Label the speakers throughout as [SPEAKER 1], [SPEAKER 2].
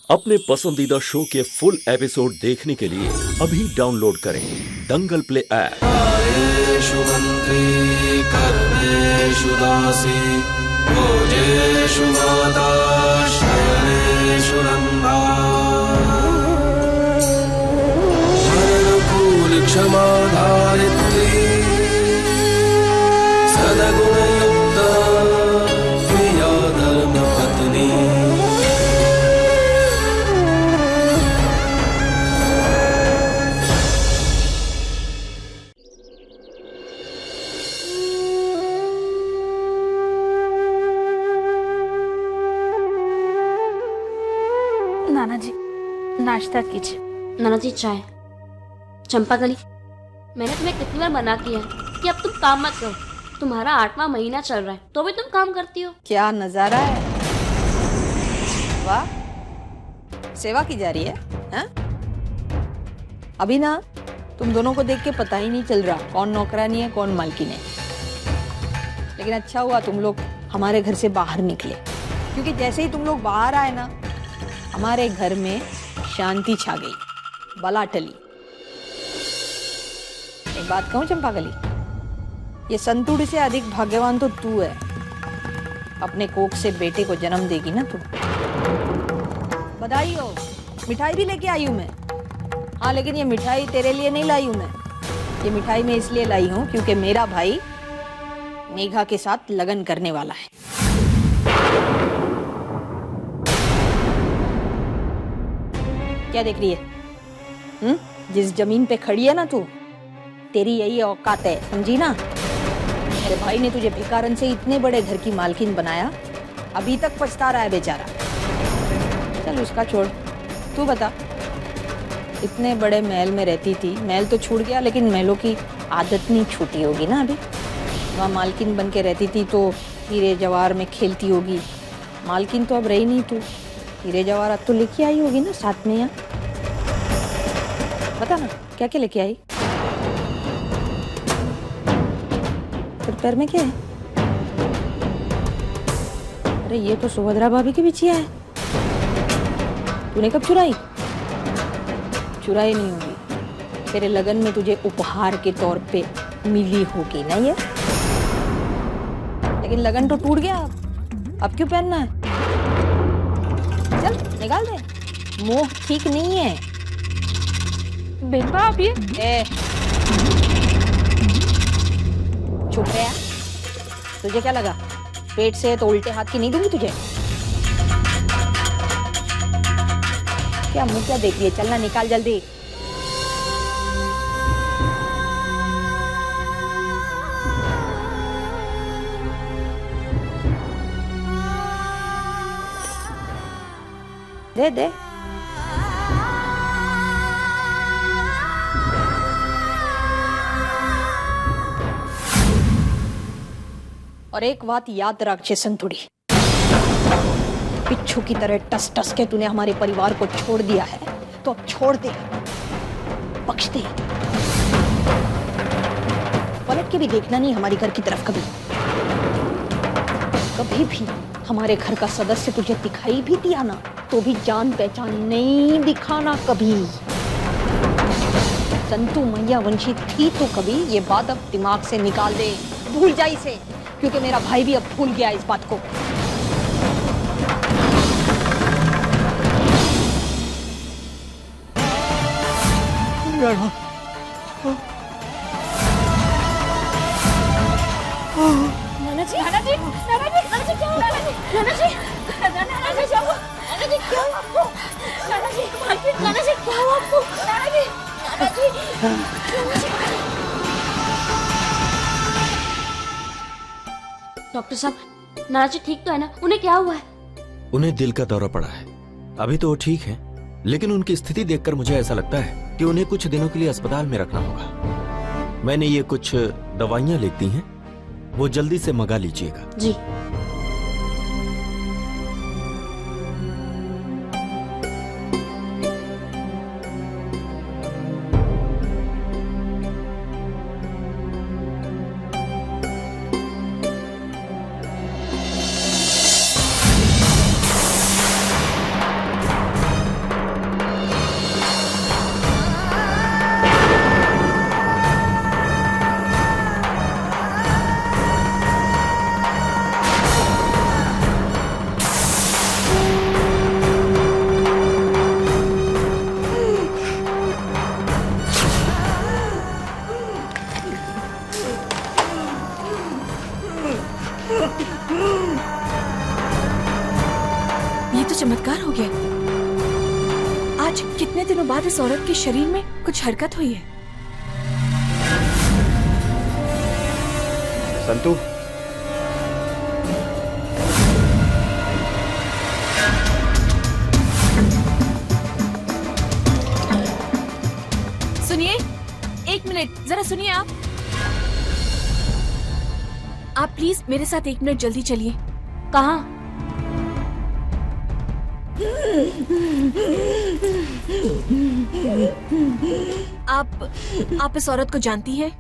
[SPEAKER 1] अपने पसंदीदा शो के फुल एपिसोड देखने के लिए अभी डाउनलोड करें दंगल प्ले ऐप।
[SPEAKER 2] आयेषु मंत्री कर्मेषु दासी भोजेषु माता शयनेषु रंभा अनुकूल क्षमा धारित्री सदगुणयुक्ता प्रिया धर्म पत्नी।
[SPEAKER 3] नाना जी नाश्ता कीजिए।
[SPEAKER 4] नाना जी चाय। चंपा गली, मैंने तुम्हें कितनी बार मना किया है कि अब तुम काम मत करो। तुम्हारा 8वां महीना चल रहा है तो भी तुम काम करती हो।
[SPEAKER 5] क्या नजारा है, वाह, सेवा की जा रही है, हा? अभी ना तुम दोनों को देख के पता ही नहीं चल रहा कौन नौकरानी है कौन मालकिन है। लेकिन अच्छा हुआ तुम लोग हमारे घर से बाहर निकले, क्योंकि जैसे ही तुम लोग बाहर आए ना हमारे घर में शांति छा गई, बला टली। एक बात कहूं चंपाकली, ये संतुड़ से अधिक भाग्यवान तो तू है। अपने कोख से बेटे को जन्म देगी ना तू। बधाई हो, मिठाई भी लेके आई हूं मैं। हाँ, लेकिन ये मिठाई तेरे लिए नहीं लाई हूं मैं। ये मिठाई मैं इसलिए लाई हूं क्योंकि मेरा भाई मेघा के साथ लगन करने वाला है। क्या देख रही है? जिस जमीन पे खड़ी है ना तू, तेरी यही औकात है, समझी ना? मेरे भाई ने तुझे भिखारन से इतने बड़े घर की मालकिन बनाया, अभी तक पछता रहा है बेचारा। चल उसका छोड़, तू बता, इतने बड़े महल में रहती थी, महल तो छूट गया लेकिन महलों की आदत नहीं छूटी होगी ना। अभी वहाँ मालकिन बन के रहती थी तो हीरे जवाहर में खेलती होगी। मालकिन तो अब रही नहीं तू, हीरे जवाहरात तो लेके आई होगी ना साथ में। यहाँ बता ना क्या क्या लेके आई? तेरे पैर में क्या है? अरे ये तो सुभद्रा भाभी की बिछिया है। तूने कब चुराई? चुराई नहीं होगी, तेरे लगन में तुझे उपहार के तौर पे मिली होगी ना ये। लेकिन लगन तो टूट गया, अब क्यों पहनना है? चल निकाल दे, मोह ठीक नहीं है।
[SPEAKER 3] बेन भाभी
[SPEAKER 5] चुप रहा, तुझे क्या लगा पेट से तो उल्टे हाथ की नहीं दूंगी तुझे? क्या मुंह क्या देख लिए? चलना निकाल जल्दी। दे दे। और एक बात याद रख संतुड़ी, पिच्छू की तरह टस टस के तूने हमारे परिवार को छोड़ दिया है तो अब छोड़ दे, बख्श दे। पलट के भी देखना नहीं हमारी घर की तरफ कभी। कभी भी हमारे घर का सदस्य तुझे दिखाई भी दिया ना तो भी जान पहचान नहीं दिखाना कभी। संतु मैया वंशी थी तो कभी, ये बात अब दिमाग से निकाल दे, भूल जा इसे, क्योंकि मेरा भाई भी अब भूल गया इस बात को।
[SPEAKER 3] नाना जी, नाना जी, नाना जी, नाना जी क्या हुआ? नाना जी, नाना जी, नाना जी क्या हुआ? नाना जी क्या हुआ आपको? नाना जी, नाना जी क्या हुआ आपको? नाना जी, नाना जी, नाना जी।
[SPEAKER 4] डॉक्टर साहब, नाना जी ठीक तो है ना? उन्हें क्या हुआ है?
[SPEAKER 1] उन्हें दिल का दौरा पड़ा है। अभी तो वो ठीक है, लेकिन उनकी स्थिति देखकर मुझे ऐसा लगता है कि उन्हें कुछ दिनों के लिए अस्पताल में रखना होगा। मैंने ये कुछ दवाइयां लिख दी हैं, वो जल्दी से मंगा लीजिएगा।
[SPEAKER 4] जी।
[SPEAKER 6] आज कितने दिनों बाद इस औरत के शरीर में कुछ हरकत हुई है।
[SPEAKER 1] संतू,
[SPEAKER 6] सुनिए, एक मिनट जरा सुनिए। आप प्लीज मेरे साथ 1 मिनट जल्दी चलिए।
[SPEAKER 4] कहाँ?
[SPEAKER 6] आप इस औरत को जानती हैं?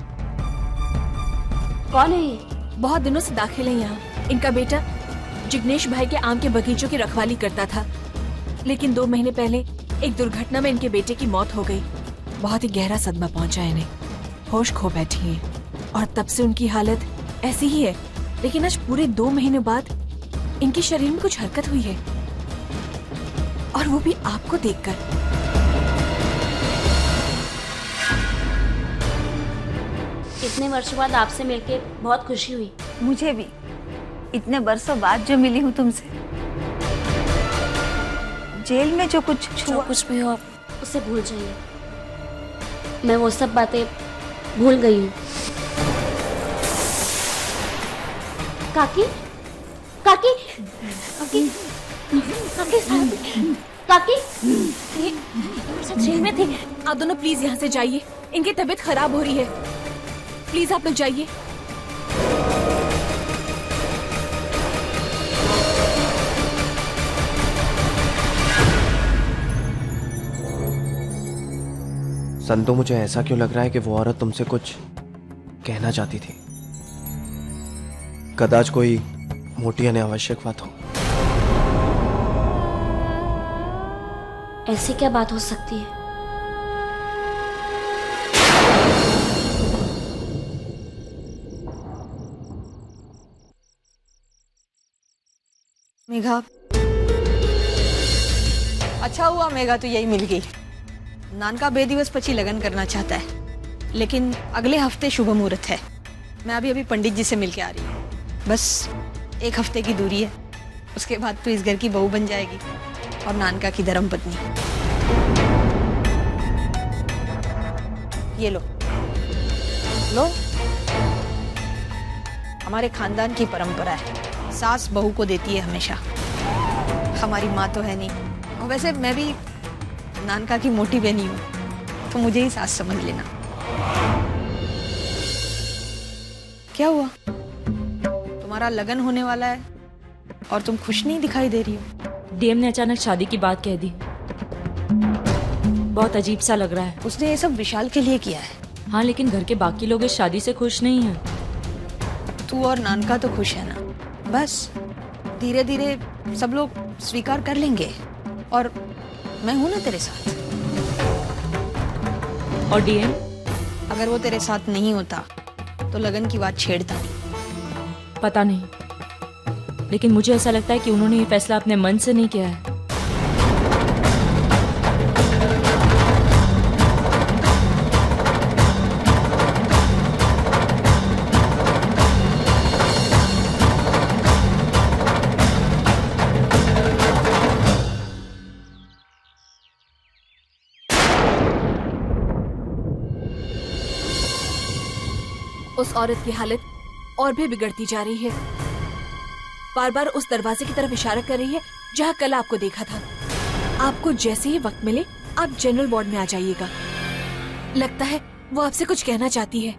[SPEAKER 4] कौन है ये?
[SPEAKER 6] बहुत दिनों से दाखिल है यहाँ। इनका बेटा जिग्नेश भाई के आम के बगीचों की रखवाली करता था, लेकिन 2 महीने पहले एक दुर्घटना में इनके बेटे की मौत हो गई। बहुत ही गहरा सदमा पहुंचा इन्हें, होश खो बैठी हैं और तब से उनकी हालत ऐसी ही है। लेकिन आज पूरे 2 महीने बाद इनके शरीर में कुछ हरकत हुई है, और वो भी आपको देखकर।
[SPEAKER 4] इतने वर्षों बाद आपसे मिलके बहुत खुशी हुई।
[SPEAKER 5] मुझे भी इतने बरसों बाद जो मिली हूँ तुमसे। जेल में जो कुछ
[SPEAKER 4] जो कुछ भी हो आप उसे भूल जाइए। मैं वो सब बातें भूल गई हूँ। काकी, काकी, काकी, काकी, काकी,
[SPEAKER 6] ये सब जेल में थे। आप दोनों प्लीज यहाँ से जाइए, इनकी तबीयत खराब हो रही है। प्लीज आप लोग जाइए।
[SPEAKER 7] संतु, मुझे ऐसा क्यों लग रहा है कि वो औरत तुमसे कुछ कहना चाहती थी। कदाच कोई मोटी अनावश्यक बात हो।
[SPEAKER 4] ऐसी क्या बात हो सकती है?
[SPEAKER 5] मेघा, अच्छा हुआ मेघा तू यही मिल गई। नानका 2 दिवस पची लगन करना चाहता है, लेकिन अगले हफ्ते शुभ मुहूर्त है। मैं अभी पंडित जी से मिलके आ रही हूँ। बस 1 हफ्ते की दूरी है, उसके बाद तू इस घर की बहू बन जाएगी और नानका की धर्म पत्नी। ये लो लो, हमारे खानदान की परंपरा है, सास बहू को देती है हमेशा। हमारी माँ तो है नहीं, और वैसे मैं भी नानका की मोटी बहनी हूँ, तो मुझे ही सास समझ लेना। क्या हुआ? तुम्हारा लगन होने वाला है और तुम खुश नहीं दिखाई दे रही हो।
[SPEAKER 8] डीएम ने अचानक शादी की बात कह दी। बहुत अजीब सा लग रहा है।
[SPEAKER 5] उसने ये सब विशाल के लिए किया है।
[SPEAKER 8] हाँ, लेकिन घर के बाकी लोग इस शादी से खुश नहीं हैं।
[SPEAKER 5] तू और नानका तो खुश है ना? बस धीरे धीरे सब लोग स्वीकार कर लेंगे, और मैं हूं ना तेरे साथ।
[SPEAKER 8] और डीएम?
[SPEAKER 5] अगर वो तेरे साथ नहीं होता तो लगन की बात छेड़ता नहीं।
[SPEAKER 8] पता नहीं, लेकिन मुझे ऐसा लगता है कि उन्होंने ये फैसला अपने मन से नहीं किया है।
[SPEAKER 6] उस औरत की हालत और भी बिगड़ती जा रही है। बार बार उस दरवाजे की तरफ इशारा कर रही है जहाँ कल आपको देखा था। आपको जैसे ही वक्त मिले आप जनरल वार्ड में आ जाइएगा। लगता है वो आपसे कुछ कहना चाहती है।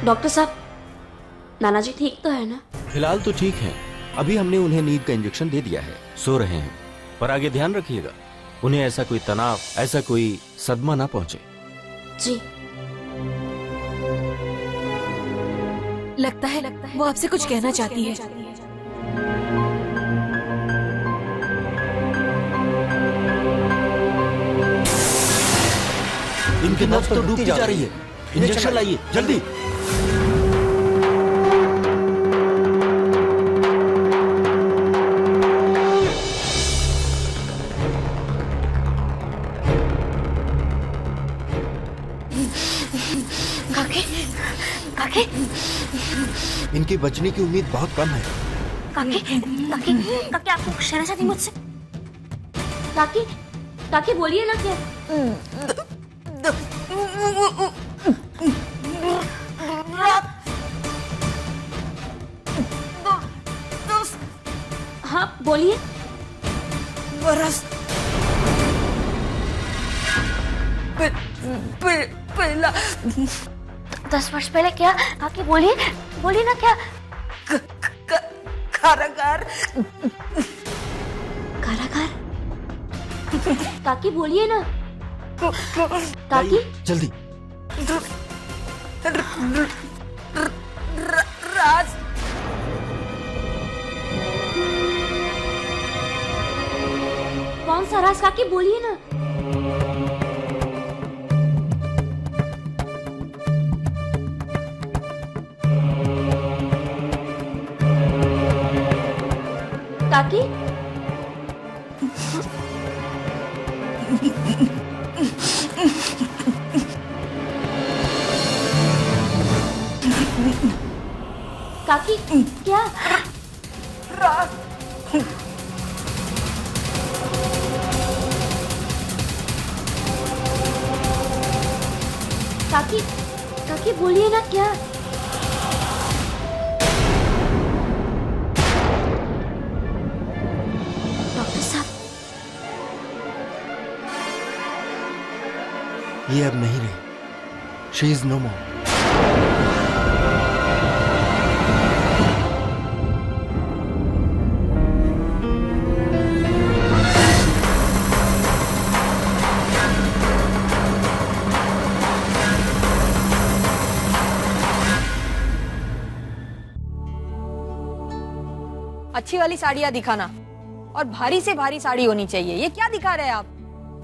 [SPEAKER 4] डॉक्टर साहब, नाना जी ठीक तो है ना?
[SPEAKER 1] फिलहाल तो ठीक है। अभी हमने उन्हें नींद का इंजेक्शन दे दिया है, सो रहे हैं। पर आगे ध्यान रखिएगा, उन्हें ऐसा कोई तनाव, ऐसा कोई सदमा ना पहुंचे।
[SPEAKER 4] जी।
[SPEAKER 6] लगता है वो आपसे कुछ कहना चाहती है।
[SPEAKER 1] इनकी नब्ज तो डूबती जा रही है। इंजेक्शन लाइए जल्दी।
[SPEAKER 3] काके, काके,
[SPEAKER 1] इनकी बचने की उम्मीद बहुत कम है।
[SPEAKER 4] काकी काकी काकी आपको शर्म आती मुझसे? काकी काकी बोलिए ना क्या? हाँ बोलिए।
[SPEAKER 5] बरस पहला
[SPEAKER 4] 10 वर्ष पहले क्या? काकी बोलिए बोलिए ना क्या?
[SPEAKER 5] कारागार।
[SPEAKER 4] कारागार? काकी बोलिए ना। काकी
[SPEAKER 1] जल्दी।
[SPEAKER 5] राज।
[SPEAKER 4] कौन सा राज? काकी बोलिए ना। काकी काकी क्या? काकी काकी बोलिए ना क्या? डॉक्टर साहब
[SPEAKER 7] ये अब नहीं रही। शी इज नो मोर।
[SPEAKER 5] अच्छी वाली साड़ियाँ दिखाना और भारी से भारी साड़ी होनी चाहिए। ये क्या दिखा रहे हैं आप?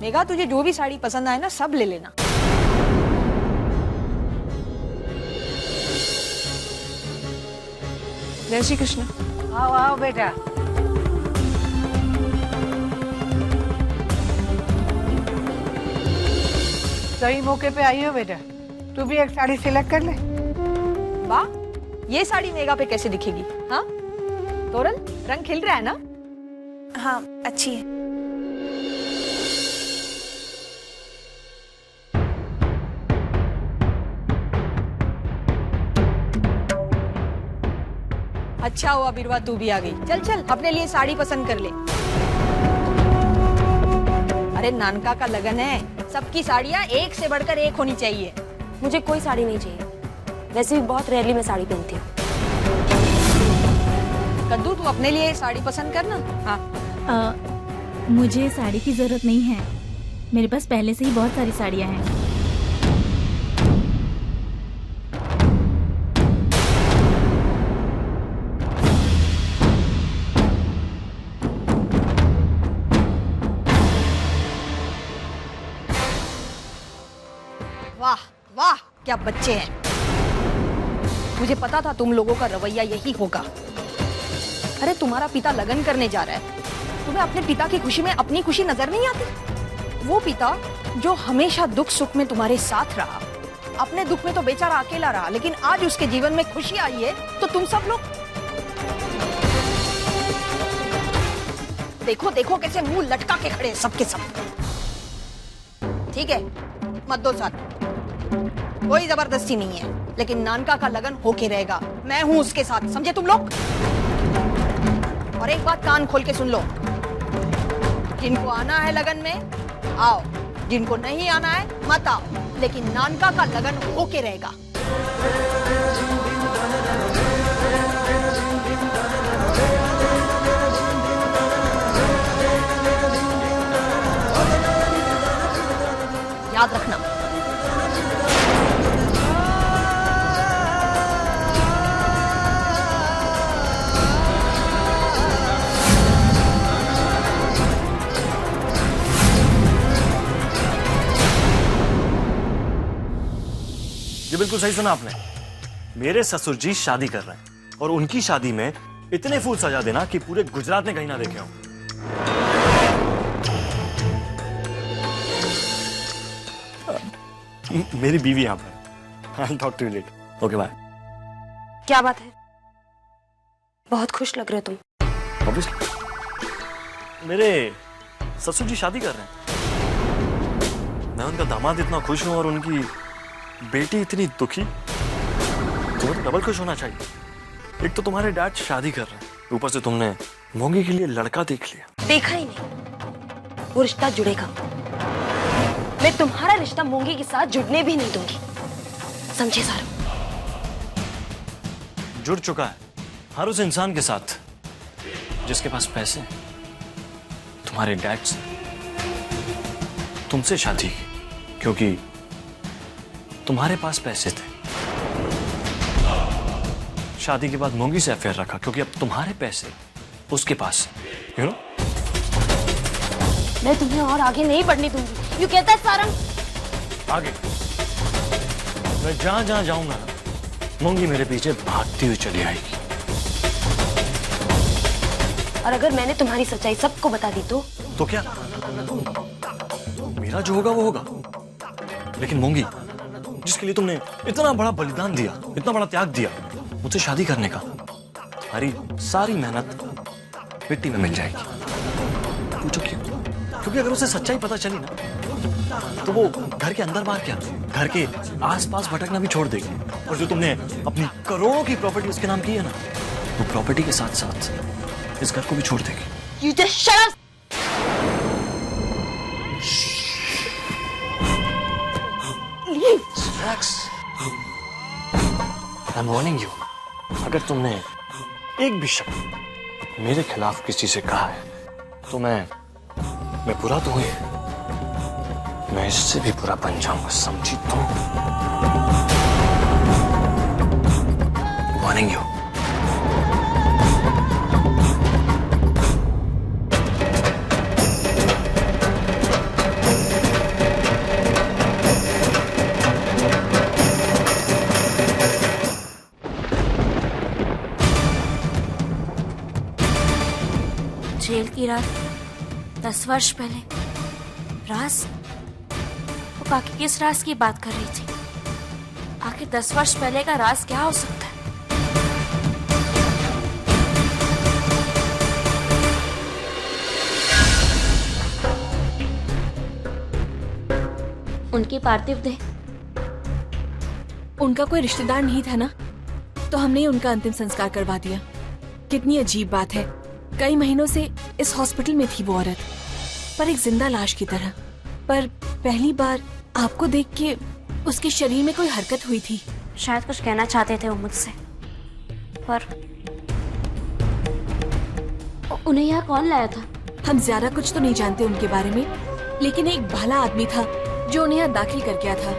[SPEAKER 5] मेघा तुझे जो भी साड़ी पसंद आए ना सब ले लेना।
[SPEAKER 6] जय श्री कृष्ण।
[SPEAKER 9] आओ आओ बेटा। सही मौके पे आई हो बेटा। तू भी एक साड़ी सिलेक्ट कर ले।
[SPEAKER 5] वाह, ये साड़ी मेघा पे कैसे दिखेगी? हाँ तोरल, रंग खिल रहा है ना?
[SPEAKER 6] हाँ अच्छी है।
[SPEAKER 5] अच्छा हुआ बिरवा तू भी आ गई। चल चल अपने लिए साड़ी पसंद कर ले। अरे नानका का लगन है, सबकी साड़ियाँ एक से बढ़कर एक होनी चाहिए।
[SPEAKER 4] मुझे कोई साड़ी नहीं चाहिए, वैसे भी बहुत रेयरली मैं साड़ी पहनती हूँ।
[SPEAKER 5] कद्दू तू अपने लिए साड़ी पसंद करना। हाँ
[SPEAKER 10] मुझे साड़ी की जरूरत नहीं है, मेरे पास पहले से ही बहुत सारी साड़ियाँ हैं।
[SPEAKER 5] वाह वाह क्या बच्चे हैं। मुझे पता था तुम लोगों का रवैया यही होगा। अरे तुम्हारा पिता लगन करने जा रहा है, तुम्हें अपने पिता की खुशी में अपनी खुशी नजर नहीं आती? वो पिता जो हमेशा दुख सुख में तुम्हारे साथ रहा, अपने दुख में तो बेचारा अकेला रहा, लेकिन आज उसके जीवन में खुशी आई है तो तुम सब लोग देखो देखो कैसे मुंह लटका के खड़े हैं सबके सब। ठीक है मत दो साथ, कोई जबरदस्ती नहीं है, लेकिन नानका का लगन होके रहेगा। मैं हूं उसके साथ, समझे तुम लोग? और एक बात कान खोल के सुन लो, जिनको आना है लगन में आओ, जिनको नहीं आना है मत आओ, लेकिन नानका का लगन होके रहेगा। याद रखना।
[SPEAKER 11] ये बिल्कुल सही सुना आपने। मेरे ससुर जी शादी कर रहे हैं और उनकी शादी में इतने फूल सजा देना कि पूरे गुजरात ने कहीं ना देखे हों। मेरी बीवी यहाँ पर। I'll talk to you later. Okay, bye.
[SPEAKER 4] क्या बात है? बहुत खुश लग रहे तुम।
[SPEAKER 11] ऑब्वियसली मेरे ससुर जी शादी कर रहे हैं। मैं उनका दामाद इतना खुश हूं और उनकी बेटी इतनी दुखी। तुम्हें तो डबल खुश होना चाहिए। एक तो तुम्हारे डैड शादी कर रहे हैं, ऊपर से तुमने मोंगी के लिए लड़का देख लिया।
[SPEAKER 4] देखा ही नहीं, वो रिश्ता जुड़ेगा। मैं तुम्हारा रिश्ता मोंगी के साथ जुड़ने भी नहीं दूंगी, समझे सारू?
[SPEAKER 11] जुड़ चुका है हर उस इंसान के साथ जिसके पास पैसे। तुम्हारे डैड से तुमसे शादी की क्योंकि तुम्हारे पास पैसे थे। शादी के बाद मोंगी से अफेयर रखा क्योंकि अब तुम्हारे पैसे उसके पास, यू नो।
[SPEAKER 4] मैं तुम्हें और आगे नहीं बढ़ने दूंगी। यू कहता है सारंग?
[SPEAKER 11] आगे मैं जहां जहां जाऊंगा ना, मोंगी मेरे पीछे भागती हुई चली आएगी।
[SPEAKER 4] और अगर मैंने तुम्हारी सच्चाई सबको बता दी तो
[SPEAKER 11] क्या? मेरा जो होगा वो होगा। लेकिन मोंगी, जिसके लिए तुमने इतना बड़ा बलिदान दिया, इतना बड़ा त्याग दिया, मुझसे शादी करने का, हमारी सारी मेहनत मिट्टी में मिल जाएगी। पूछो क्यों? क्योंकि अगर उसे सच्चाई पता चली ना, तो वो घर के अंदर बाहर क्या, घर के आसपास भटकना भी छोड़ देगी। और जो तुमने अपनी करोड़ों की प्रॉपर्टी उसके नाम की है ना, वो प्रॉपर्टी के साथ साथ इस घर को भी छोड़ देगी।
[SPEAKER 4] You just shut up!
[SPEAKER 11] Rex, I'm warning you. अगर तुमने एक भी शब्द मेरे खिलाफ किसी से कहा है तो मैं बुरा तो हुई, मैं इससे भी बुरा बन जाऊंगा, समझी तुम? Warning you.
[SPEAKER 4] जेल की रात 10 वर्ष पहले। राज? वो काकी किस राज की बात कर रही थी? आखिर 10 वर्ष पहले का राज क्या हो सकता है? उनकी पार्थिव देह?
[SPEAKER 6] उनका कोई रिश्तेदार नहीं था ना, तो हमने उनका अंतिम संस्कार करवा दिया। कितनी अजीब बात है, कई महीनों से इस हॉस्पिटल में थी वो औरत, पर एक जिंदा लाश की तरह। पर पहली बार आपको देख के उसके शरीर में कोई हरकत हुई थी।
[SPEAKER 4] शायद कुछ कहना चाहते थे वो मुझसे, पर उन्हें यहाँ कौन लाया था?
[SPEAKER 6] हम ज्यादा कुछ तो नहीं जानते उनके बारे में, लेकिन एक भला आदमी था जो उन्हें यहाँ दाखिल कर गया था।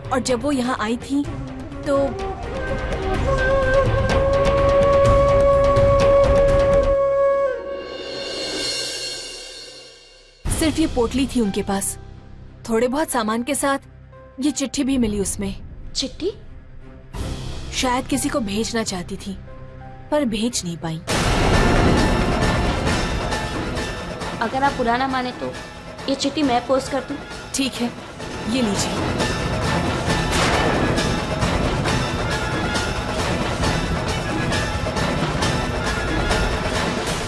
[SPEAKER 6] और जब वो यहाँ आई थी तो सिर्फ ये पोटली थी उनके पास, थोड़े बहुत सामान के साथ ये चिट्ठी भी मिली उसमें।
[SPEAKER 4] चिट्ठी?
[SPEAKER 6] शायद किसी को भेजना चाहती थी पर भेज नहीं पाई।
[SPEAKER 4] अगर आप बुरा ना माने तो ये चिट्ठी मैं पोस्ट कर दूं?
[SPEAKER 6] ठीक है, ये लीजिए।